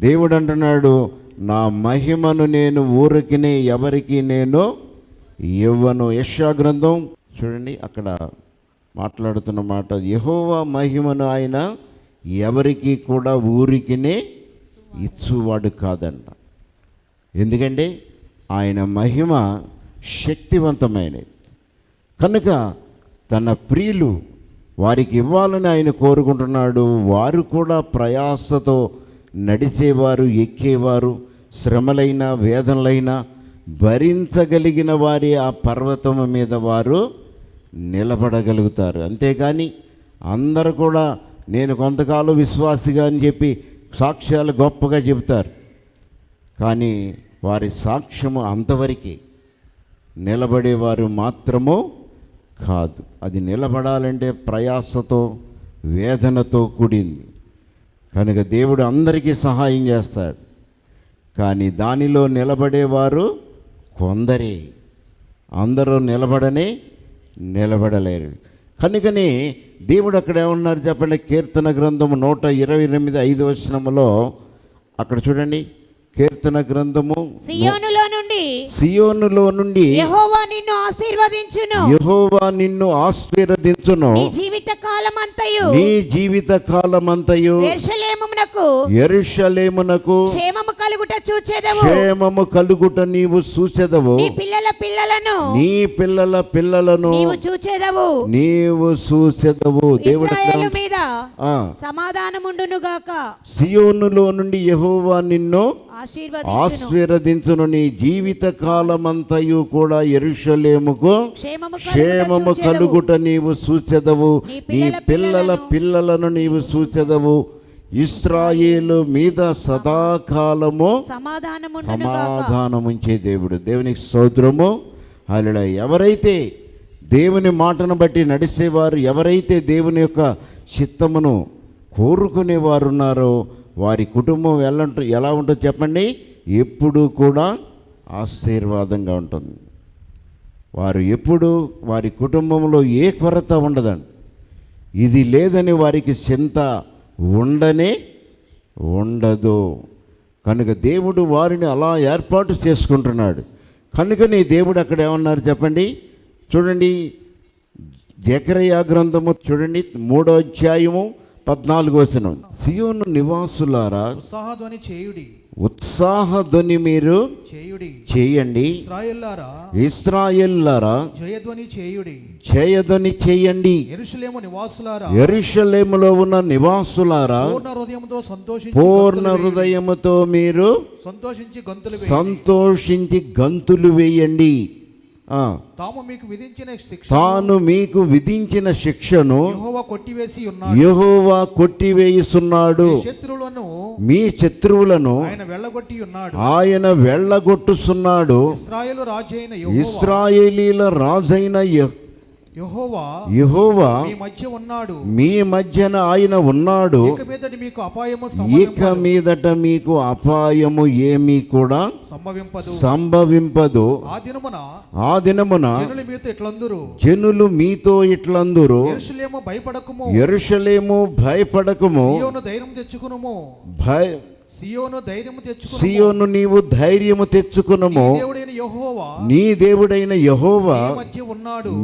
దేవుడు అంటున్నాడు, నా మహిమను నేను ఊరికినే ఎవరికి నేను ఇవ్వను. యెషయా గ్రంథం చూడండి, అక్కడ మాట్లాడుతున్న మాట, యెహోవా మహిమను ఆయన ఎవరికి కూడా ఊరికినే ఇచ్చువాడు కాదంట. ఎందుకంటే ఆయన మహిమ శక్తివంతమైనది కనుక తన ప్రియులు వారికి ఇవ్వాలని ఆయన కోరుకుంటున్నాడు. వారు కూడా ప్రయాసతో నడిచేవారు, ఎక్కేవారు, శ్రమలైన వేదనలైనా భరించగలిగిన వారి ఆ పర్వతం మీద వారు నిలబడగలుగుతారు. అంతేకాని అందరూ కూడా నేను కొంతకాలం విశ్వాసిగా అని చెప్పి సాక్ష్యాలు గొప్పగా చెబుతారు, కానీ వారి సాక్ష్యము అంతవరకే, నిలబడేవారు మాత్రము కాదు. అది నిలబడాలంటే ప్రయాసతో వేదనతో కూడింది కనుక దేవుడు అందరికీ సహాయం చేస్తాడు. కానీ దానిలో నిలబడేవారు కొందరే, అందరూ నిలబడలేరు. కనుకనే దేవుడు అక్కడ ఏమన్నారు చెప్పండి, కీర్తన గ్రంథము 128:5 అక్కడ చూడండి. కీర్తన గ్రంథము సియోనులో నుండి యెహోవా నిన్ను ఆశీర్వదించును, యెహోవా నిన్ను ఆశీర్వదించును, నీ జీవిత కాలమంతయు యెరూషలేమునకు క్షేమము కలుగుట నీవు చూచెదవు, నీ పిల్లల పిల్లలను నీవు చూచెదవు. దేవుడు మీద సమాధానముండును గాక. సియోనులో నుండి యెహోవా నిన్ను ఆశీర్వదించును, నీ జీవిత కాలమంతయు కూడా యెరూషలేముకు క్షేమము కలుగుట నీవు చూచెదవు, నీ పిల్లల పిల్లలను నీవు చూచెదవు. ఇశ్రాయేలు మీద సదాకాలము సమాధానముంచే దేవుడు. దేవునికి స్తోత్రము. హల్లెలూయా. ఎవరైతే దేవుని మాటను బట్టి నడిచేవారు, ఎవరైతే దేవుని యొక్క చిత్తమును కోరుకునేవారు ఉన్నారో వారి కుటుంబం ఎలా ఉంటుందో చెప్పండి, ఎప్పుడూ కూడా ఆశీర్వాదంగా ఉంటుంది. వారు ఎప్పుడు వారి కుటుంబంలో ఏ కొరత ఉండదండి. ఇది లేదని వారికి చింత ఉండదు. కనుక దేవుడు వారిని అలా ఏర్పాటు చేసుకుంటున్నాడు. కనుకని దేవుడు అక్కడ ఏమన్నారు చెప్పండి, చూడండి జెకర్యా గ్రంథము చూడండి 3:14 సియోను నివాసులారా ఉత్సాహధ్వని మీరు చేయండి, ఇశ్రాయేలులారా జయధ్వని చేయండి, యెరూషలేములో ఉన్న నివాసులారా పూర్ణ హృదయముతో మీరు సంతోషించి గంతులు వేయండి. తాను మీకు విధించిన శిక్షను యెహోవా కొట్టివేయుచున్నాడు, మీ శత్రువులను ఆయన వెళ్ళగొట్టుచున్నాడు. ఇశ్రాయేలీల రాజైన యెహోవా మీ మధ్యన ఆయన ఉన్నాడు. ఇక మీదట మీకు అపాయము ఏమీ కూడా సంభవింపదు. ఆ దినమున జనులు మీతో ఇట్లందురు, యెరూషలేము భయపడకుము, సియోను నీవు ధైర్యము తెచ్చుకునము, నీ దేవుడైన యెహోవా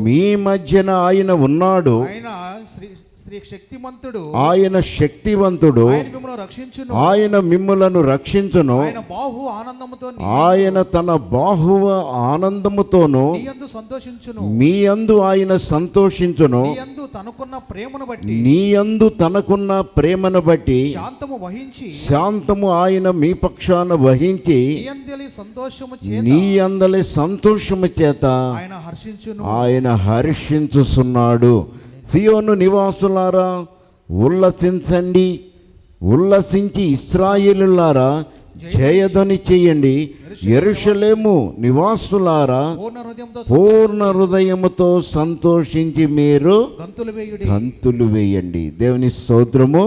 మీ మధ్యన ఆయన ఉన్నాడు. ఆయన శక్తివంతుడు, ఆయన మిమ్ములను రక్షించును. ఆయన తన బాహువ ఆనందముతోను మీ యందు ఆయన సంతోషించును. నీ యందు తనకున్న ప్రేమను బట్టి శాంతము ఆయన మీ పక్షాన వహించి నీ అందలి సంతోషము చేత ఆయన హర్షించుచున్నాడు. సియోను నివాసులారా ఉల్లసించండి, ఉల్లసించి ఇశ్రాయేలులారా జయధ్వని చేయండి. యెరూషలేము నివాసులారా పూర్ణ హృదయముతో సంతోషించి మీరు గంతులు వేయండి. దేవుని స్తోత్రము.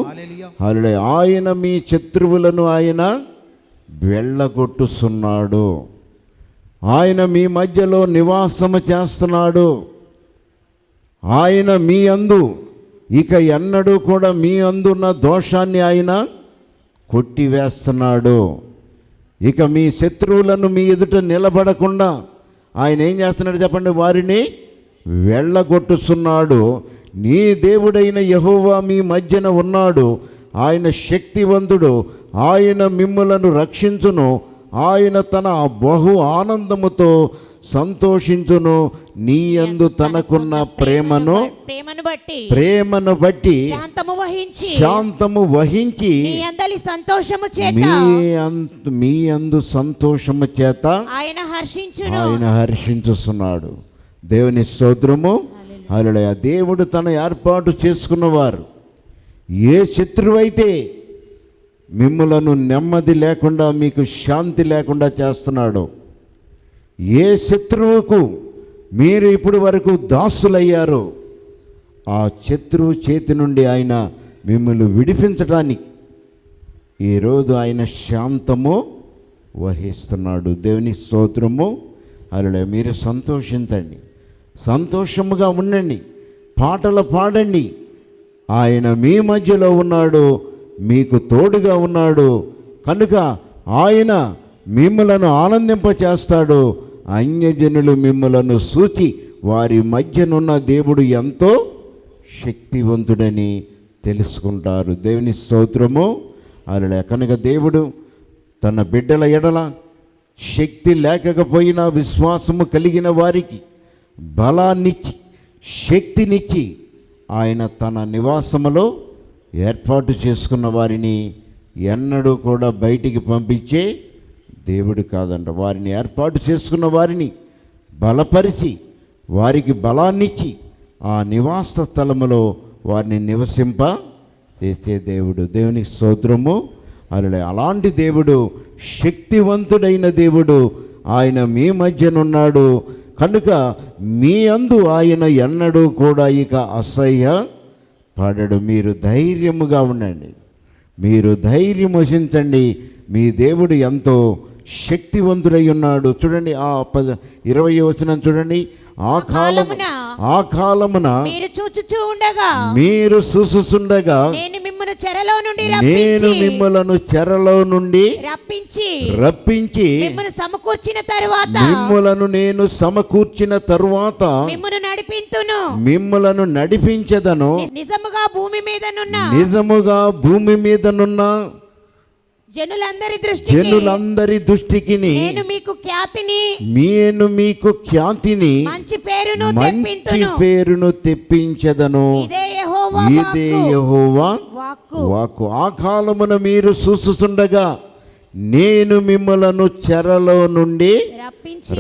హల్లెలూయా. ఆయన మీ శత్రువులను ఆయన వెళ్ళగొట్టుచున్నాడు. ఆయన మీ మధ్యలో నివాసము చేస్తున్నాడు. ఆయన మీ అందు ఇక ఎన్నడూ కూడా మీ అందున్న దోషాన్ని ఆయన కొట్టివేస్తున్నాడు. ఇక మీ శత్రువులను మీ ఎదుట నిలబడకుండా ఆయన ఏం చేస్తున్నాడు చెప్పండి? వారిని వెళ్ళగొట్టుస్తున్నాడు. నీ దేవుడైన యెహోవా మీ మధ్యన ఉన్నాడు. ఆయన శక్తివంతుడు. ఆయన మిమ్ములను రక్షించును. ఆయన తన బహు ఆనందముతో సంతోషించును. నీ యందు తనకున్న ప్రేమను బట్టి శాంతము వహించి మీ యందు సంతోషము చేత ఆయన హర్షించుస్తున్నాడు. దేవుని స్తోత్రము. హల్లెలూయా. దేవుడు తన ఏర్పాటు చేసుకున్నవారు ఏ శత్రువైతే మిమ్ములను నెమ్మది లేకుండా మీకు శాంతి లేకుండా చేస్తున్నాడో, ఏ శత్రువుకు మీరు ఇప్పుడు వరకు దాసులయ్యారో ఆ శత్రువు చేతి నుండి ఆయన మిమ్మల్ని విడిపించడానికి ఈరోజు ఆయన శాంతము వహిస్తున్నాడు. దేవుని స్తోత్రము. అలా మీరు సంతోషించండి, సంతోషముగా ఉండండి, పాటలు పాడండి. ఆయన మీ మధ్యలో ఉన్నాడు, మీకు తోడుగా ఉన్నాడు కనుక ఆయన మిమ్మలను ఆనందింపచేస్తాడు. అన్యజనులు మిమ్మలను చూచి వారి మధ్యనున్న దేవుడు ఎంతో శక్తివంతుడని తెలుసుకుంటారు. దేవుని స్తోత్రము. అలా కనుక దేవుడు తన బిడ్డల ఎడల శక్తి లేకపోయినా విశ్వాసము కలిగిన వారికి బలాన్నిచ్చి శక్తినిచ్చి ఆయన తన నివాసములో ఏర్పాటు చేసుకున్న వారిని ఎన్నడూ కూడా బయటికి పంపించే దేవుడు కాదంట. వారిని ఏర్పాటు చేసుకున్న వారిని బలపరిచి వారికి బలాన్నిచ్చి ఆ నివాస స్థలములో వారిని నివసింప చేసే దేవుడు. దేవుని స్తోత్రము. అలాంటి దేవుడు, శక్తివంతుడైన దేవుడు ఆయన మీ మధ్యనున్నాడు కనుక మీ అందు ఆయన ఎన్నడూ కూడా ఇక అసహ్య పడడు. మీరు ధైర్యముగా ఉండండి, మీరు ధైర్యం వహించండి. మీ దేవుడు ఎంతో శక్తివంతుడై ఉన్నాడు. చూడండి 20వ వచనం చూడండి. ఆ కాలమున మీరు చూచుచుండగా నేను మిమ్మలను చెరలో నుండి రప్పించి మిమ్మలను నేను సమకూర్చిన తరువాత మిమ్మలను నడిపించదను. నిజముగా భూమి మీదనున్న జనులందరి దృష్టికి నేను మీకు ఖ్యాతిని మంచి పేరును తెప్పించదను. ఇదే యెహోవా వాక్కు. ఆ కాలమున మీరు చూస్తుండగా నేను మిమ్మలను చెరలో నుండి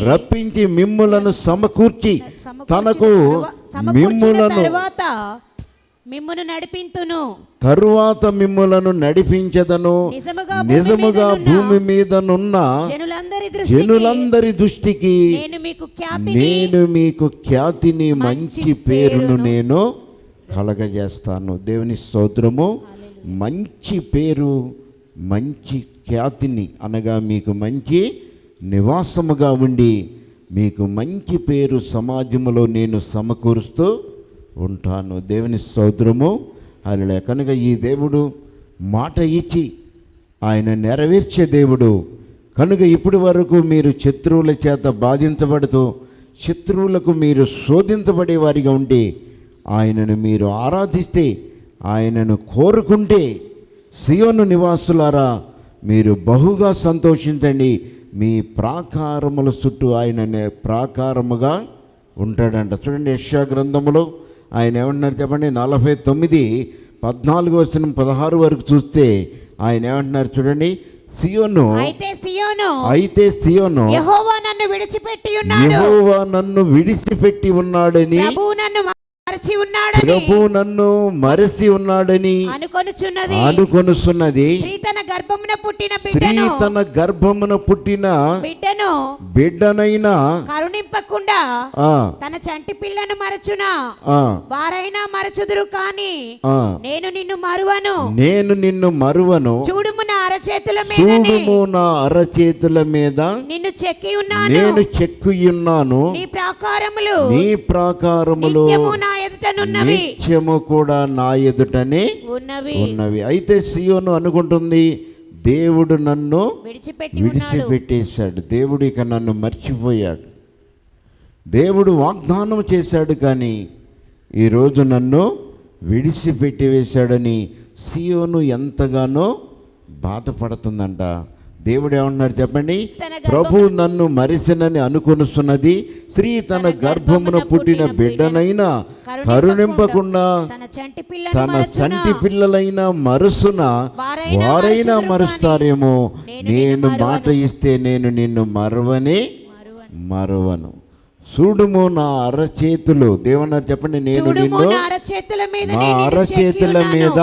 రప్పించి మిమ్మలను సమకూర్చి తనకు మిమ్మును నడిపింతును. తరువాత మిమ్ములను నడిపించదను. నిజముగా భూమి మీదనున్న జనులందరి దృష్టికి నేను మీకు ఖ్యాతిని మంచి పేరును నేను కలగజేస్తాను. దేవుని స్తోత్రము. మంచి పేరు, మంచి ఖ్యాతిని అనగా మీకు మంచి నివాసముగా ఉండి మీకు మంచి పేరు సమాజంలో నేను సమకూరుస్తూ ఉంటాను. దేవుని స్తోత్రము. హల్లెలూయా. కనుక ఈ దేవుడు మాట ఇచ్చి ఆయన నెరవేర్చే దేవుడు కనుక ఇప్పటి వరకు మీరు శత్రువుల చేత బాధించబడుతూ శత్రువులకు మీరు శోధించబడే వారిగా ఉంటే ఆయనను మీరు ఆరాధిస్తే ఆయనను కోరుకుంటే సియోను నివాసులారా మీరు బహుగా సంతోషించండి. మీ ప్రాకారముల చుట్టూ ఆయన ప్రాకారముగా ఉంటాడంట. చూడండి యెషయా గ్రంథములో ఆయన ఏమంటున్నారు చెప్పండి. 49:14 వరకు చూస్తే ఆయన ఏమంటున్నారు చూడండి. అయితే సియోను యెహోవా నన్ను విడిచిపెట్టి ఉన్నాడని ప్రభు నన్ను మరచి ఉన్నాడని అనుకొనుచున్నది. తన గర్భమున పుట్టిన బిడ్డనైనా కరుణింపకుండా తన చంటి పిల్లను మరచునా వారైనా మరచుదురు కాని నేను నిన్ను మరువను. చూడుము నా అరచేతుల మీద నిన్ను చెక్కి ఉన్నాను. నీ ప్రాకారములు నిత్యము కూడా నా ఎదుటనే ఉన్నవి. అయితే సియోను అనుకుంటుంది దేవుడు నన్ను విడిచిపెట్టి ఉన్నాడు. విడిచిపెట్టేశాడు. దేవుడు ఇక నన్ను మర్చిపోయాడు. దేవుడు వాగ్దానం చేశాడు కానీ ఈరోజు నన్ను విడిచిపెట్టి వేశాడని సియోను ఎంతగానో బాధపడుతుందంట. దేవుడు ఏమన్నారు చెప్పండి? ప్రభు నన్ను మరిసినని అనుకొనుస్తున్నది స్త్రీ తన గర్భమున పుట్టిన బిడ్డనైనా కరుణింపకుండా తన చంటి పిల్లలైన మరుసున వారైనా మరుస్తారేమో. నేను మాట ఇస్తే నేను నిన్ను మరవను. చూడుము నా అరచేతులు, దేవున్నారు చెప్పండి, నేను నిన్ను నా అరచేతుల మీద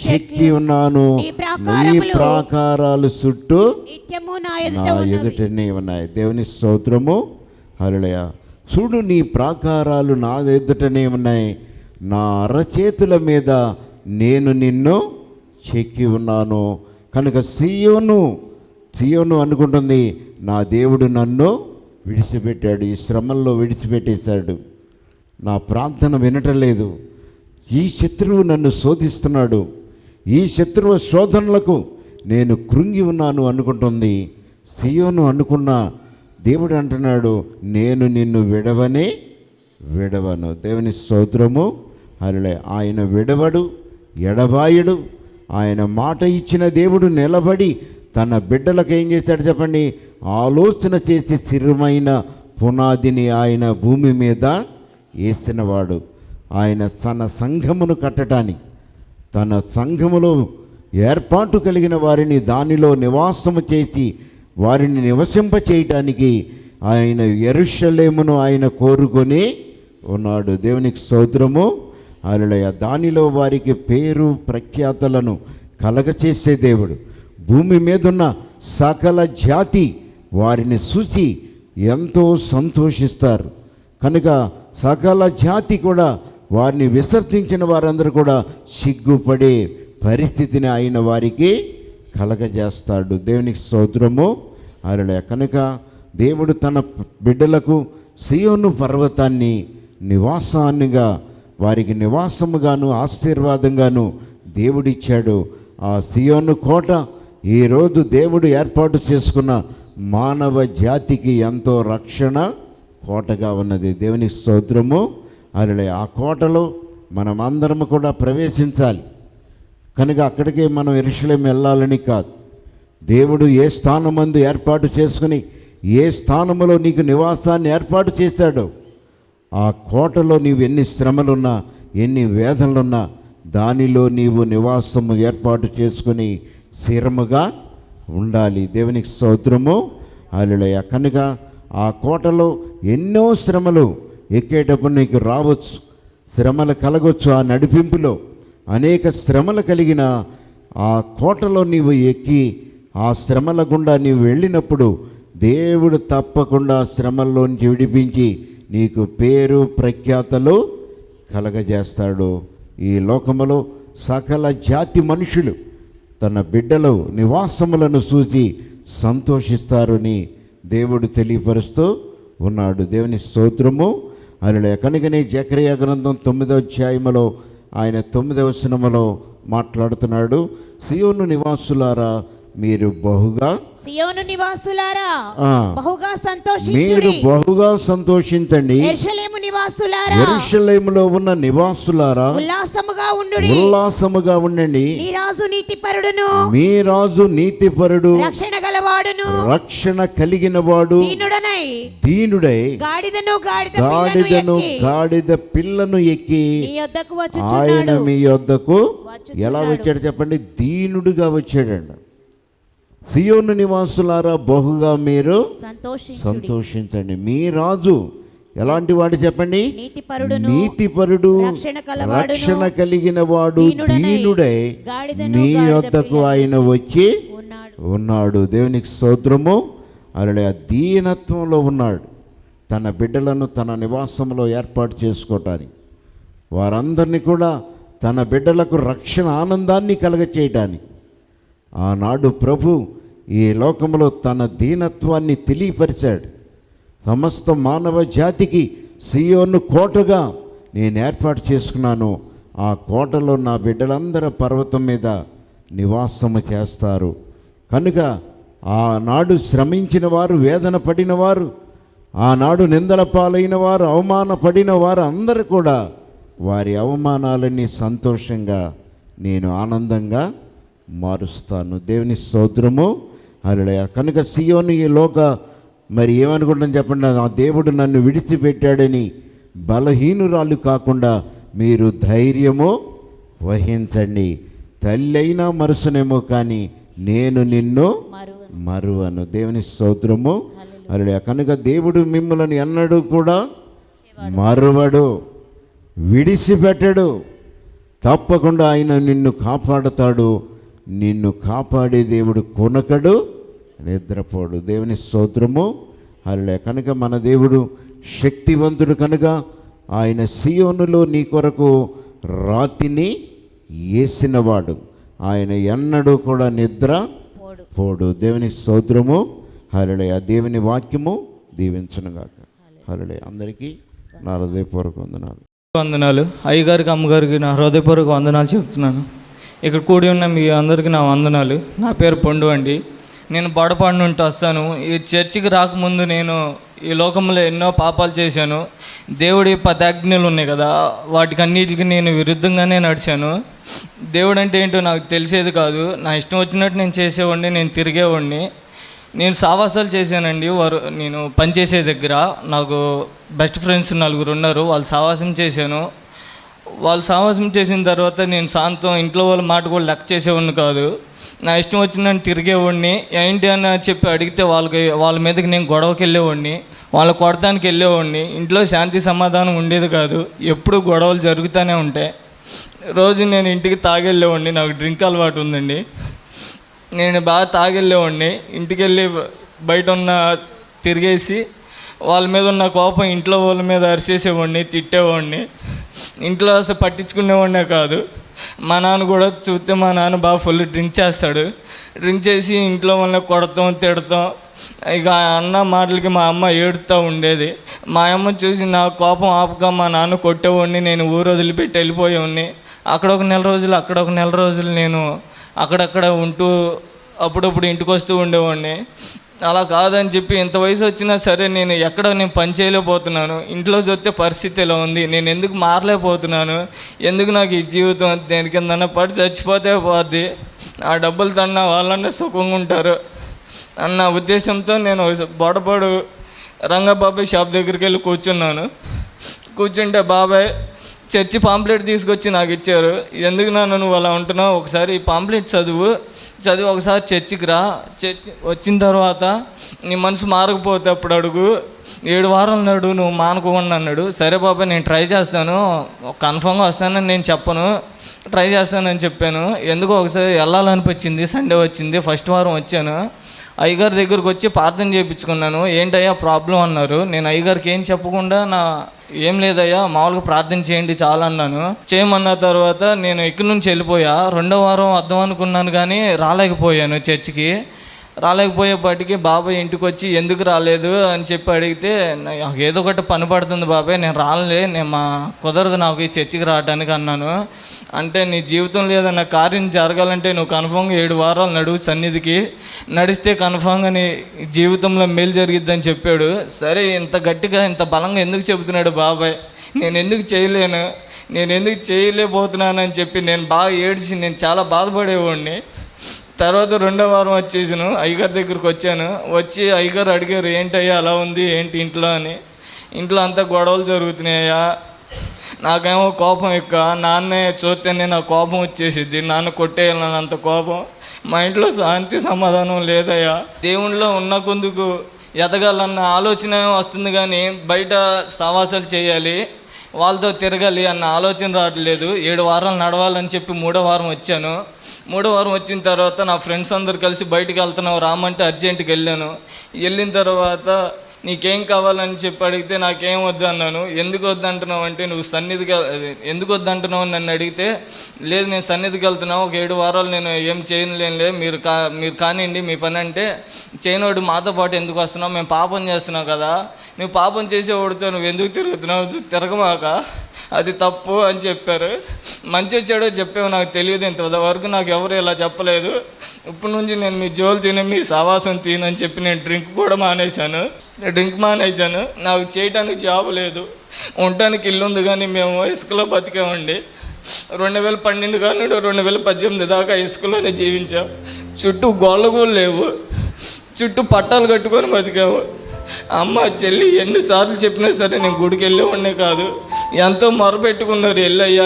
చెక్కి ఉన్నాను, నీ ప్రాకారాలు చుట్టూ నా ఎదుటనే ఉన్నాయి. దేవుని స్తోత్రము, హల్లెలూయా. చూడు నీ ప్రాకారాలు నా ఎదుటనే ఉన్నాయి, నా అరచేతుల మీద నేను నిన్ను చెక్కి ఉన్నాను. కనుక సియోను అనుకుంటుంది, నా దేవుడు నన్ను విడిచిపెట్టాడు, ఈ శ్రమల్లో విడిచిపెట్టేశాడు, నా ప్రార్థన వినటం లేదు, ఈ శత్రువు నన్ను శోధిస్తున్నాడు, ఈ శత్రువు శోధనలకు నేను కృంగి ఉన్నాను అనుకుంటుంది. సియోను అనుకున్న దేవుడు అంటున్నాడు, నేను నిన్ను విడవను. దేవుని స్తోత్రము, హల్లెలూయా. ఆయన విడవడు, ఎడబాయుడు. ఆయన మాట ఇచ్చిన దేవుడు నిలబడి తన బిడ్డలకు ఏం చేశాడు చెప్పండి? ఆలోచన చేసి స్థిరమైన పునాదిని ఆయన భూమి మీద వేసినవాడు. ఆయన తన సంఘమును కట్టడానికి, తన సంఘములో ఏర్పాటు కలిగిన వారిని దానిలో నివాసము చేసి వారిని నివసింప చేయటానికి ఆయన యెరూషలేమును ఆయన కోరుకొని ఉన్నాడు. దేవునికి స్తోత్రము, హల్లెలూయా. దానిలో వారికి పేరు ప్రఖ్యాతలను కలగచేసే దేవుడు. భూమి మీదున్న సకల జాతి వారిని చూసి ఎంతో సంతోషిస్తారు. కనుక సకల జాతి కూడా వారిని విసర్జించిన వారందరూ కూడా సిగ్గుపడే పరిస్థితిని ఆయన వారికి కలగజేస్తాడు. దేవునికి స్తోత్రము, హల్లెలూయా. కనుక దేవుడు తన బిడ్డలకు సియోను పర్వతాన్ని నివాసాన్నిగా, వారికి నివాసముగాను ఆశీర్వాదంగాను దేవుడిచ్చాడు. ఆ సియోను కోట ఈరోజు దేవుడు ఏర్పాటు చేసుకున్న మానవ జాతికి ఎంతో రక్షణ కోటగా ఉన్నది. దేవునికి స్తోత్రము, హల్లెలూయా. ఆ కోటలో మనం అందరం కూడా ప్రవేశించాలి. కనుక అక్కడికే మనం యెరూషలేము వెళ్ళాలని కాదు. దేవుడు ఏ స్థానమందు ఏర్పాటు చేసుకుని ఏ స్థానములో నీకు నివాసాన్ని ఏర్పాటు చేశాడో ఆ కోటలో నీవు ఎన్ని శ్రమలున్నా, ఎన్ని వేదనలున్నా దానిలో నీవు నివాసము ఏర్పాటు చేసుకుని స్థిరముగా ఉండాలి. దేవునికి స్తోత్రము, హల్లెలూయా. కనుక ఆ కోటలో ఎన్నో శ్రమలు ఎక్కేటప్పుడు నీకు రావచ్చు, శ్రమలు కలగొచ్చు. ఆ నడిపింపులో అనేక శ్రమలు కలిగిన ఆ కోటలో నీవు ఎక్కి ఆ శ్రమల గుండా నీవు వెళ్ళినప్పుడు దేవుడు తప్పకుండా శ్రమల్లోంచి విడిపించి నీకు పేరు ప్రఖ్యాతలు కలగజేస్తాడు. ఈ లోకములో సకల జాతి మనుషులు తన బిడ్డలు నివాసములను చూసి సంతోషిస్తారని దేవుడు తెలియపరుస్తూ ఉన్నాడు. దేవుని స్తోత్రము, హల్లెలూయా. కనుకనే జకరియా గ్రంథం 9వ అధ్యాయములో ఆయన 9వ వచనములో మాట్లాడుతున్నాడు, సియోను నివాసులారా మీరు బహుగా, సియోను నివాసులారా బహుగా మీరు బహుగా సంతోషించండి. యెరూషలేము నివాసులారా, యెరూషలేములో ఉన్న నివాసులారా ఉల్లాసముగా ఉండండి. మీ రాజు నీతిపరుడు రక్షణ కలిగిన వాడు దీనుడై గాడిద పిల్లను ఎక్కి ఆయన మీ యొద్దకు ఎలా వచ్చాడు చెప్పండి? దీనుడుగా వచ్చాడండి. సియోను నివాసులారా బహుగా మీరు సంతోషించండి. మీ రాజు ఎలాంటి వాడు చెప్పండి? నీతిపరుడు రక్షణ కలిగిన వాడు దీనుడై నీ యొద్దకు ఆయన వచ్చి ఉన్నాడు. దేవునికి స్తోత్రము, హల్లెలూయా. దీనత్వంలో ఉన్నాడు. తన బిడ్డలను తన నివాసంలో ఏర్పాటు చేసుకోవటానికి, వారందరినీ కూడా తన బిడ్డలకు రక్షణ ఆనందాన్ని కలగచేయటానికి ఆనాడు ప్రభు ఈ లోకంలో తన దీనత్వాన్ని తెలియపరిచాడు. సమస్త మానవ జాతికి సియోను కోటగా నేను ఏర్పాటు చేసుకున్నాను. ఆ కోటలో నా బిడ్డలందరూ పర్వతం మీద నివాసము చేస్తారు. కనుక ఆనాడు శ్రమించిన వారు, వేదన పడిన వారు, ఆనాడు నిందల పాలైన వారు, అవమానపడిన వారు అందరూ కూడా వారి అవమానాలన్నీ సంతోషంగా నేను ఆనందంగా మారుస్తాను. దేవుని స్తోత్రము. హల్లెలూయా. కనుక సియోను ఈలోగా మరి ఏమనుకుంటాను చెప్పండి, ఆ దేవుడు నన్ను విడిచిపెట్టాడని బలహీనురాలు కాకుండా మీరు ధైర్యము వహించండి. తల్లి అయినా మరుసనేమో కానీ నేను నిన్ను మరువను. దేవుని స్తోత్రము. హల్లెలూయా. కనుక దేవుడు మిమ్మల్ని ఎన్నడూ కూడా మరువడు, విడిచిపెట్టడు. తప్పకుండా ఆయన నిన్ను కాపాడుతాడు. నిన్ను కాపాడే దేవుడు కొనకడు, నిద్రపోడు. దేవుని స్తోత్రము. హల్లెలూయా. కనుక మన దేవుడు శక్తివంతుడు కనుక ఆయన సియోనులో నీ కొరకు రాతిని వేసినవాడు. ఆయన ఎన్నడూ కూడా నిద్ర పోడు. దేవుని స్తోత్రము. హల్లెలూయా. దేవుని వాక్యము దీవించునుగాక. హల్లెలూయా. అందరికీ నా హృదయపూర్వక వందనాలు. అయ్యగారికి, అమ్మగారికి నా హృదయపూర్వక వందనాలు చెప్తున్నాను. ఇక్కడ కూడి ఉన్న మీ అందరికీ నా వందనాలు. నా పేరు పండు అండి. నేను బొడపాడు నుండి వస్తాను. ఈ చర్చికి రాకముందు నేను ఈ లోకంలో ఎన్నో పాపాలు చేశాను. దేవుడి 10 ఆజ్ఞలు ఉన్నాయి కదా, వాటికి అన్నిటికీ నేను విరుద్ధంగానే నడిచాను. దేవుడు అంటే ఏంటో నాకు తెలిసేది కాదు. నా ఇష్టం వచ్చినట్టు నేను చేసేవాడిని, నేను తిరిగేవాడిని. నేను సావాసాలు చేశానండి. నేను పనిచేసే దగ్గర నాకు బెస్ట్ ఫ్రెండ్స్ 4 ఉన్నారు. వాళ్ళు సావాసం చేశాను. వాళ్ళు సావాసం చేసిన తర్వాత నేను శాంతం ఇంట్లో వాళ్ళ మాట కూడా లెక్క చేసేవాడిని కాదు. నా ఇష్టం వచ్చినట్టు తిరిగేవాడిని. ఏంటి అని చెప్పి అడిగితే వాళ్ళ మీదకి నేను గొడవకి వెళ్ళేవాడిని, వాళ్ళ కొడతానికి వెళ్ళేవాడిని. ఇంట్లో శాంతి సమాధానం ఉండేది కాదు. ఎప్పుడు గొడవలు జరుగుతూనే ఉంటాయి. రోజు నేను ఇంటికి తాగెళ్ళేవాడిని. నాకు డ్రింక్ అలవాటు ఉందండి. నేను బాగా తాగెళ్ళేవాడిని. ఇంటికి వెళ్ళి బయట తిరిగేసి వాళ్ళ మీద ఉన్న కోపం ఇంట్లో వాళ్ళ మీద అరిచేసేవాడిని, తిట్టేవాడిని. ఇంట్లో అసలు పట్టించుకునేవాడినే కాదు. మా నాన్న కూడా చూస్తే మా నాన్న బాగా ఫుల్ డ్రింక్ చేస్తాడు. డ్రింక్ చేసి ఇంట్లో వాళ్ళని కొడతాం, తిడతాం. ఇక అన్న మాటలకి మా అమ్మ ఏడుతూ ఉండేది. మా అమ్మ చూసి నా కోపం ఆపక మా నాన్న కొట్టేవాడిని. నేను ఊరు వదిలిపెట్టి వెళ్ళిపోయేవాడిని. అక్కడ ఒక నెల రోజులు, అక్కడ ఒక నెల రోజులు నేను అక్కడక్కడ ఉంటూ అప్పుడప్పుడు ఇంటికి వస్తూ ఉండేవాడిని. అలా కాదని చెప్పి ఎంత వయసు వచ్చినా సరే నేను పని చేయలేకపోతున్నాను. ఇంట్లో చూస్తే పరిస్థితి ఇలా ఉంది. నేను ఎందుకు మారలేకపోతున్నాను? ఎందుకు నాకు ఈ జీవితం దేని కిందన్నా పడి చచ్చిపోతే పోద్ది, ఆ డబ్బులు తన్నా వాళ్ళన్నా సుఖంగా ఉంటారు అన్న ఉద్దేశంతో నేను బొడపాడు రంగబాబాయ్ షాప్ దగ్గరికి వెళ్ళి కూర్చున్నాను. కూర్చుంటే బాబాయ్ చర్చి పాంప్లెట్ తీసుకొచ్చి నాకు ఇచ్చారు. ఎందుకు నాన్న నువ్వు అలా ఉంటున్నావు? ఒకసారి ఈ పాంప్లెట్ చదివి ఒకసారి చర్చికి రా. చర్చి వచ్చిన తర్వాత నీ మనసు మారకపోతే అప్పుడు అడుగు, 7 వారాలు నడు, నువ్వు మానుకోకుండా అన్నాడు. సరే బాబాయ్ నేను ట్రై చేస్తాను, కన్ఫామ్గా వస్తానని నేను చెప్పను, ట్రై చేస్తానని చెప్పాను. ఎందుకో ఒకసారి వెళ్ళాలనిపించింది. సండే వచ్చింది, ఫస్ట్ వారం వచ్చాను. అయ్యగారి దగ్గరకు వచ్చి ప్రార్థన చేయించుకున్నాను. ఏంటయ్యా ప్రాబ్లం అన్నారు. నేను అయ్యగారికి ఏం చెప్పకుండా ఏం లేదయ్యా మామూలుగా ప్రార్థన చేయండి చాలా అన్నాను. చేయమన్న తర్వాత నేను ఇక్కడి నుంచి వెళ్ళిపోయా. 2వ వారం వద్దాం అనుకున్నాను కానీ రాలేకపోయాను. చర్చికి రాలేకపోయేపాటికి బాబాయ్ ఇంటికి వచ్చి ఎందుకు రాలేదు అని చెప్పి అడిగితే, నాకు ఏదో ఒకటి పని పడుతుంది బాబాయ్, నేను రాలే, కుదరదు నాకు ఈ చర్చికి రావడానికి అన్నాను. అంటే నీ జీవితంలో ఏదన్నా కార్యం జరగాలంటే నువ్వు కన్ఫామ్గా 7 వారాలు నడువు సన్నిధికి, నడిస్తే కన్ఫామ్గా నీ జీవితంలో మేలు జరిగిద్దని చెప్పాడు. సరే ఇంత గట్టిగా ఇంత బలంగా ఎందుకు చెబుతున్నాడు బాబాయ్, నేను ఎందుకు చేయలేకపోతున్నానని చెప్పి నేను బాగా ఏడ్చి నేను చాలా బాధపడేవాడిని. తర్వాత 2వ వారం వచ్చేసాను. అయ్యగారి దగ్గరికి వచ్చాను. వచ్చి అయ్యగారు అడిగారు, ఏంటయ్యా అలా ఉంది ఏంటి ఇంట్లో అని. ఇంట్లో అంతా గొడవలు జరుగుతున్నాయా, నాకేమో కోపం ఎక్కువ. నాన్నే చూస్తేనే నాకు కోపం వచ్చేసిద్ది, నాన్న కొట్టేయాలని అంత కోపం. మా ఇంట్లో శాంతి సమాధానం లేదయ్యా. దేవునిలో ఉన్న కొందుకు ఎదగాలన్న ఆలోచన వస్తుంది కానీ బయట సవాసాలు చేయాలి, వాళ్ళతో తిరగాలి అన్న ఆలోచన రావట్లేదు. 7 వారాలు నడవాలని చెప్పి 3వ వారం వచ్చాను. 3వ వారం వచ్చిన తర్వాత నా ఫ్రెండ్స్ అందరు కలిసి బయటికి వెళ్తున్నావు రామంటే అర్జెంటుకి వెళ్ళాను. వెళ్ళిన తర్వాత నీకేం కావాలని చెప్పి అడిగితే నాకేం వద్దు అన్నాను. ఎందుకు వద్దంటున్నావు అంటే నువ్వు సన్నిధికి ఎందుకు వద్దంటున్నావు నన్ను అడిగితే, లేదు నేను సన్నిధికి వెళ్తున్నావు, ఒక 7 వారాలు నేను ఏం చేయలేనులే, మీరు కానివ్వండి మీ పని అంటే. చేయనోడు మాతో పాటు ఎందుకు వస్తున్నావు, మేము పాపం చేస్తున్నావు కదా, నువ్వు పాపం చేసేవాడితో నువ్వు ఎందుకు తిరుగుతున్నావు, తిరగమాక, అది తప్పు అని చెప్పారు. మంచి చెడో చెప్పావు నాకు తెలియదు, ఇంతవరకు నాకు ఎవరు ఇలా చెప్పలేదు. ఇప్పటి నుంచి నేను మీ జోలు తిని మీ సవాసం తినని చెప్పి నేను డ్రింక్ మానేశాను. నాకు చేయడానికి జాబ్ లేదు, ఉండటానికి ఇల్లు ఉంది, కానీ మేము ఇసుకలో బతికామండి. 2012 కానీ 2018 దాకా ఇసుకలోనే జీవించాం. చుట్టూ గోళ్ళ కూడా లేవు, చుట్టూ పట్టాలు కట్టుకొని బతికాము. అమ్మ చెల్లి ఎన్నిసార్లు చెప్పినా సరే నేను గుడికి వెళ్ళేవాడినే కాదు. ఎంతో మొరపెట్టుకున్నారు ఎల్లయ్యా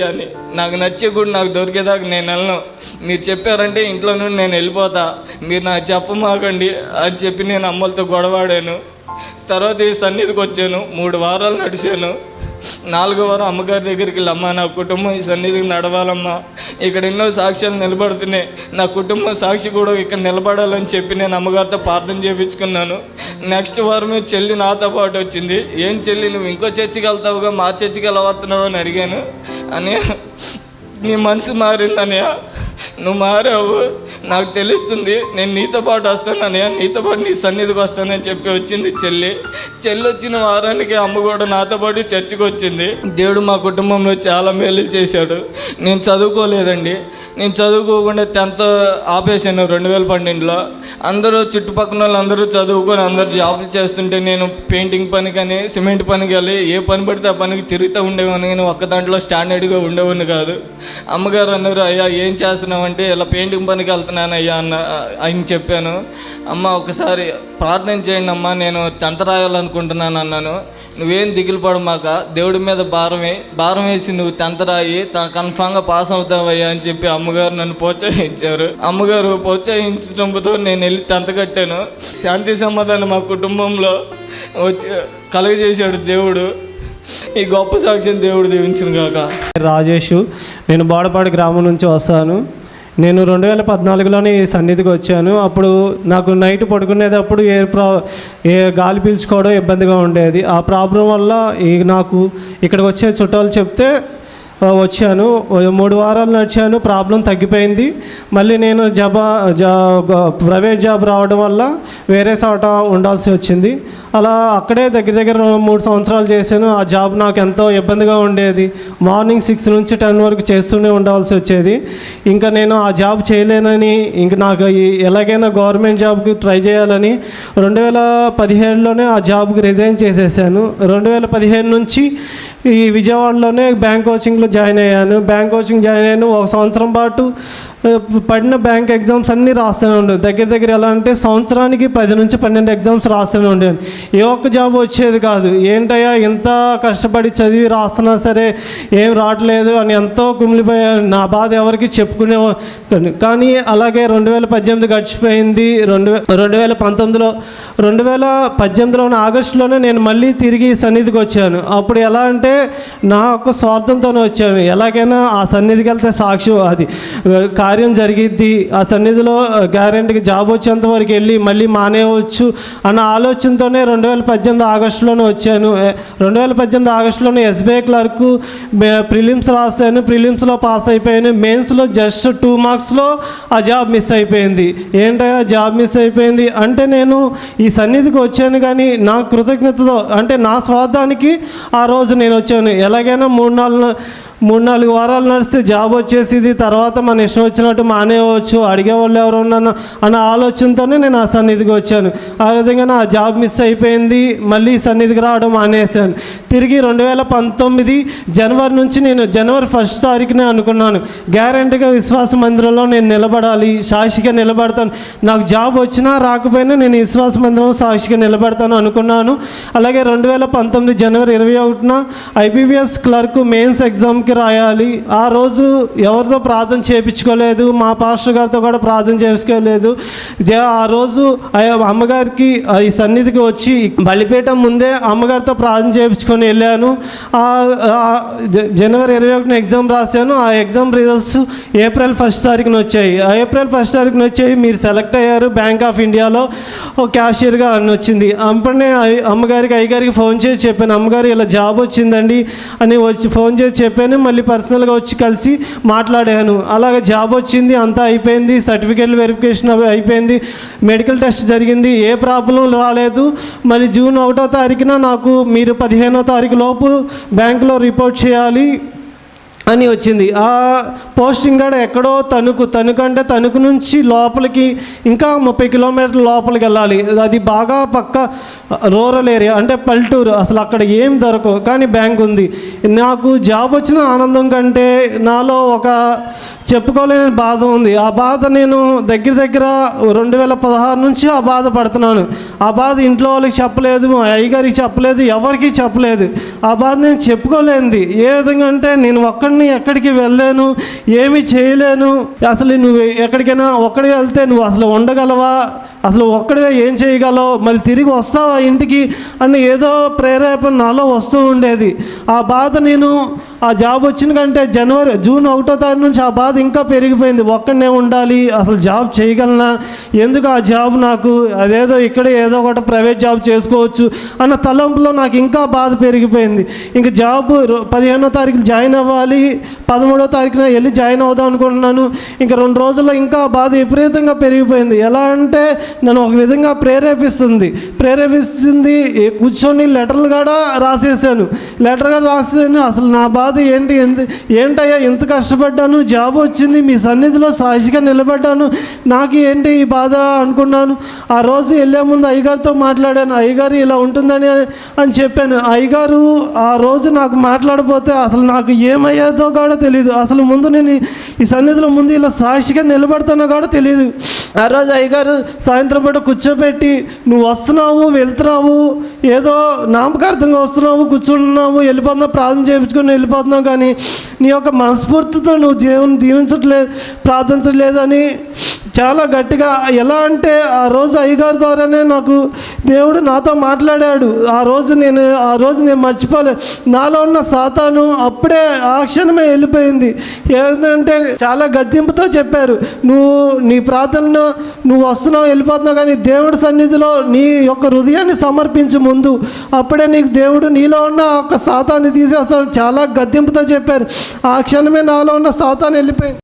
అని. నాకు నచ్చే గుడి నాకు దొరికేదాకా నేను వెళ్ళను, మీరు చెప్పారంటే ఇంట్లో నుండి నేను వెళ్ళిపోతా, మీరు నాకు చెప్పమాకండి అని చెప్పి నేను అమ్మలతో గొడవాడాను. తర్వాత ఈ సన్నిధికి వచ్చాను. 3 వారాలు నడిచాను. 4వ వారం అమ్మగారి దగ్గరికి వెళ్ళి, అమ్మ నా కుటుంబం ఈ సన్నిధికి నడవాలమ్మా, ఇక్కడ ఎన్నో సాక్ష్యాలు నిలబడుతున్నాయి, నా కుటుంబం సాక్షి కూడా ఇక్కడ నిలబడాలని చెప్పి నేను అమ్మగారితో ప్రార్థన చేయించుకున్నాను. నెక్స్ట్ వారమే చెల్లి నాతో పాటు వచ్చింది. ఏం చెల్లి నువ్వు ఇంకో చర్చికి వెళ్తావుగా, మా చర్చికి ఎలా వస్తున్నావు అని అడిగాను. అని నీ మనసు మారిందనయ్య, నువ్వు మారావు, నాకు తెలుస్తుంది, నేను నీతో పాటు వస్తాను అన్నయ్య, నీతో పాటు నీ సన్నిధికి వస్తానని చెప్పి వచ్చింది చెల్లి. వచ్చిన వారానికి అమ్మ కూడా నాతో పాటు చర్చికి వచ్చింది. దేవుడు మా కుటుంబంలో చాలా మేలు చేశాడు. నేను చదువుకోలేదండి, నేను చదువుకోకుండా 10th ఆపేసాను 2012లో. అందరూ చుట్టుపక్కల వాళ్ళు అందరూ చదువుకొని అందరూ జాబులు చేస్తుంటే నేను పెయింటింగ్ పని కానీ సిమెంట్ పనికి వెళ్ళి ఏ పని పడితే ఆ పనికి తిరుగుతూ ఉండేవాడిని, కానీ ఒక్క దాంట్లో స్టాండర్డ్గా ఉండేవాడిని కాదు. అమ్మగారు అన్నారు, అయ్యా ఏం చేస్తున్నావంటే ఇలా పెయింటింగ్ పనికి వెళ్తున్నాను అయ్యా ఆయన చెప్పాను. అమ్మ ఒకసారి ప్రార్థన చేయండి అమ్మ, నేను 10th రాయాలనుకుంటున్నాను అన్నాను. నువ్వేం దిగులు పడమాక, దేవుడి మీద భారం వేసి నువ్వు 10th రాయి, కన్ఫామ్గా పాస్ అవుతావయ్యా అని చెప్పి అమ్మగారు నన్ను ప్రోత్సహించారు. అమ్మగారు ప్రోత్సహించడంతో నేను వెళ్ళి 10th కట్టాను. శాంతి సమాధానం మా కుటుంబంలో వచ్చి కలుగజేశాడు దేవుడు. ఈ గొప్ప సాక్ష్యం దేవుడు దీవించును గాక. రాజేష్, నేను బోడపాడు గ్రామం నుంచి వస్తాను. నేను 2014లోనే ఈ సన్నిధికి వచ్చాను. అప్పుడు నాకు నైట్ పడుకునేటప్పుడు ఏ గాలి పీల్చుకోవడం ఇబ్బందిగా ఉండేది. ఆ ప్రాబ్లం వల్ల నాకు ఇక్కడికి వచ్చే చుట్టాలు చెప్తే వచ్చాను. 3 వారాలు నడిచాను, ప్రాబ్లం తగ్గిపోయింది. మళ్ళీ నేను ప్రైవేట్ జాబ్ రావడం వల్ల వేరే చోట ఉండాల్సి వచ్చింది. అలా అక్కడే దగ్గర 3 సంవత్సరాలు చేశాను. ఆ జాబ్ నాకు ఎంతో ఇబ్బందిగా ఉండేది. మార్నింగ్ 6 నుంచి 10 వరకు చేస్తూనే ఉండాల్సి వచ్చేది. ఇంకా నేను ఆ జాబ్ చేయలేనని, ఇంక నాకు ఎలాగైనా గవర్నమెంట్ జాబ్కి ట్రై చేయాలని 2017లోనే ఆ జాబ్కి రిజైన్ చేసేసాను. 2015 నుంచి ఈ విజయవాడలోనే బ్యాంక్ కోచింగ్లో జాయిన్ అయ్యాను. బ్యాంక్ కోచింగ్ జాయిన్ అయ్యాను. 1 సంవత్సరం పాటు పడిన బ్యాంక్ ఎగ్జామ్స్ అన్నీ రాస్తూనే ఉండేది. దగ్గర ఎలా అంటే సంవత్సరానికి 10 నుంచి 12 ఎగ్జామ్స్ రాస్తూనే ఉండేది. ఏ ఒక్క జాబ్ వచ్చేది కాదు. ఏంటయ్యా ఇంత కష్టపడి చదివి రాస్తున్నా సరే ఏం రావట్లేదు అని ఎంతో కుమిలిపోయాను. నా బాధ ఎవరికి చెప్పుకునేవాడు. కానీ అలాగే 2018 గడిచిపోయింది. 2018 ఆగస్టులోనే నేను మళ్ళీ తిరిగి సన్నిధికి వచ్చాను. అప్పుడు ఎలా అంటే నా యొక్క స్వార్థంతోనే వచ్చాను. ఎలాగైనా ఆ సన్నిధికి వెళ్తే సాక్షి అది కార్యం జరిగిద్ది, ఆ సన్నిధిలో గ్యారెంటీకి జాబ్ వచ్చేంత వరకు వెళ్ళి మళ్ళీ మానేయవచ్చు అన్న ఆలోచనతోనే 2018 ఆగస్టులోనే వచ్చాను. 2018 ఆగస్టులోనే SBI క్లర్క్ ప్రిలిమ్స్ రాశాను. ప్రిలిమ్స్లో పాస్ అయిపోయాను. మెయిన్స్లో జస్ట్ 2 మార్క్స్లో ఆ జాబ్ మిస్ అయిపోయింది. ఏంటో జాబ్ మిస్ అయిపోయింది అంటే నేను ఈ సన్నిధికి వచ్చాను, కానీ నా కృతజ్ఞతతో అంటే నా స్వార్థానికి ఆ రోజు నేను వచ్చాను. ఎలాగైనా 3-4 వారాలు నడిస్తే జాబ్ వచ్చేసింది, తర్వాత మన ఇష్టం వచ్చినట్టు మానేయవచ్చు, అడిగేవాళ్ళు ఎవరు ఉన్నాను అన్న ఆలోచనతోనే నేను ఆ సన్నిధికి వచ్చాను. ఆ విధంగా నా జాబ్ మిస్ అయిపోయింది. మళ్ళీ సన్నిధికి రావడం మానేశాను. తిరిగి 2019 జనవరి నుంచి నేను జనవరి 1st తారీఖునే అనుకున్నాను, గ్యారెంటీగా విశ్వాస మందిరంలో నేను నిలబడాలి, సాక్షిగా నిలబడతాను. నాకు జాబ్ వచ్చినా రాకపోయినా నేను విశ్వాస మందిరంలో సాక్షిగా నిలబడతాను అనుకున్నాను. అలాగే 2019 జనవరి 21న IPPS క్లర్క్ మెయిన్స్ ఎగ్జామ్కి రాయాలి. ఆ రోజు ఎవరితో ప్రార్థన చేయించుకోలేదు, మా పాస్టర్ గారితో కూడా ప్రార్థన చేసుకోలేదు. ఆ రోజు అమ్మగారికి ఈ సన్నిధికి వచ్చి బలిపీఠం ముందే అమ్మగారితో ప్రార్థన చేయించుకొని వెళ్ళాను. జనవరి 21న ఎగ్జామ్ రాశాను. ఆ ఎగ్జామ్ రిజల్ట్స్ ఏప్రిల్ 1st తారీఖున వచ్చాయి. ఏప్రిల్ 1st తారీఖున వచ్చాయి, మీరు సెలెక్ట్ అయ్యారు బ్యాంక్ ఆఫ్ ఇండియాలో క్యాషియర్గా అని వచ్చింది. అప్పుడే అయ్యగారికి ఫోన్ చేసి చెప్పాను, అమ్మగారు ఇలా జాబ్ వచ్చిందండి అని ఫోన్ చేసి చెప్పాను. మళ్ళీ పర్సనల్గా వచ్చి కలిసి మాట్లాడాను. అలాగే జాబ్ వచ్చింది, అంతా అయిపోయింది, సర్టిఫికేట్ వెరిఫికేషన్ అయిపోయింది, మెడికల్ టెస్ట్ జరిగింది, ఏ ప్రాబ్లం రాలేదు. మరి జూన్ 1వ తారీఖున నాకు మీరు 15వ తారీఖు లోపు బ్యాంకులో రిపోర్ట్ చేయాలి అని వచ్చింది. ఆ పోస్టింగ్ కూడా ఎక్కడో తణుకు అంటే తణుకు నుంచి లోపలికి ఇంకా 30 కిలోమీటర్ల లోపలికి వెళ్ళాలి. అది బాగా పక్క రూరల్ ఏరియా, అంటే పల్లెటూరు, అసలు అక్కడ ఏం దొరకవు, కానీ బ్యాంక్ ఉంది. నాకు జాబ్ వచ్చిన ఆనందం కంటే నాలో ఒక చెప్పుకోలేని బాధ ఉంది. ఆ బాధ నేను దగ్గర 2016 నుంచి ఆ బాధ పడుతున్నాను. ఆ బాధ ఇంట్లో వాళ్ళకి చెప్పలేదు, మా అయ్యగారికి చెప్పలేదు, ఎవరికి చెప్పలేదు. ఆ బాధ నేను చెప్పుకోలేనిది. ఏ విధంగా అంటే నేను ఒక్కడిని ఎక్కడికి వెళ్ళలేను, ఏమీ చేయలేను. అసలు నువ్వు ఎక్కడికైనా ఒక్కడికి వెళ్తే నువ్వు అసలు ఉండగలవా, అసలు ఒక్కడే ఏం చేయగలవు, మళ్ళీ తిరిగి వస్తావా ఇంటికి అని ఏదో ప్రేరేపణ నాలో వస్తూ ఉండేది. ఆ బాధ నేను ఆ జాబ్ వచ్చిన కంటే జూన్ 1వ తారీఖు నుంచి ఆ బాధ ఇంకా పెరిగిపోయింది. ఒక్కడనే ఉండాలి, అసలు జాబ్ చేయగలనా, ఎందుకు ఆ జాబ్ నాకు, అదేదో ఇక్కడే ఏదో ఒకటి ప్రైవేట్ జాబ్ చేసుకోవచ్చు అన్న తలంపులో నాకు ఇంకా బాధ పెరిగిపోయింది. ఇంక జాబ్ 15వ తారీఖు జాయిన్ అవ్వాలి, 13వ తారీఖున వెళ్ళి జాయిన్ అవుదాం అనుకుంటున్నాను. ఇంకా 2 రోజుల్లో ఇంకా బాధ విపరీతంగా పెరిగిపోయింది. ఎలా అంటే నన్ను ఒక విధంగా ప్రేరేపిస్తుంది. కూర్చొని లెటర్లు కూడా రాసేసాను. అసలు నా బాధ ఏంటయ్యా, ఎంత కష్టపడ్డాను, జాబ్ వచ్చింది, మీ సన్నిధిలో సాక్షిగా నిలబడ్డాను, నాకు ఏంటి ఈ బాధ అనుకున్నాను. ఆ రోజు వెళ్ళే ముందు అయ్యగారితో మాట్లాడాను. అయ్యగారు ఇలా ఉంటుందని చెప్పాను. అయ్యగారు ఆ రోజు నాకు మాట్లాడపోతే అసలు నాకు ఏమయ్యేదో కూడా తెలియదు. అసలు ముందు నేను ఈ సన్నిధిలో ముందు ఇలా సాక్షిగా నిలబడతానో కూడా తెలియదు. ఆ రోజు అయ్యగారు సాయంత్రం పూట కూర్చోబెట్టి, నువ్వు వస్తున్నావు, వెళ్తున్నావు, ఏదో నామకార్థంగా వస్తున్నావు, కూర్చుంటున్నావు, వెళ్ళిపోతున్నావు, ప్రార్థన చేయించుకొని వెళ్ళిపోతున్నావు, కానీ నీ యొక్క మనస్ఫూర్తితో నువ్వు దేవుని దీవించట్లేదు, ప్రార్థించట్లేదు అని చాలా గట్టిగా. ఎలా అంటే ఆ రోజు అయ్యగారి ద్వారానే నాకు దేవుడు నాతో మాట్లాడాడు. ఆ రోజు నేను మర్చిపోలేదు. నాలో ఉన్న సాతాను అప్పుడే ఆ క్షణమే వెళ్ళిపోయింది. ఏంటంటే చాలా గద్దింపుతో చెప్పారు, నీ ప్రార్థనలో నువ్వు వస్తున్నావు, వెళ్ళిపోతున్నావు, కానీ దేవుడి సన్నిధిలో నీ యొక్క హృదయాన్ని సమర్పించు ముందు, అప్పుడే నీకు దేవుడు నీలో ఉన్న ఒక సాతాన్ని తీసేస్తాడు. చాలా గద్దింపుతో చెప్పారు. ఆ క్షణమే నాలో ఉన్న సాతాను వెళ్ళిపోయింది.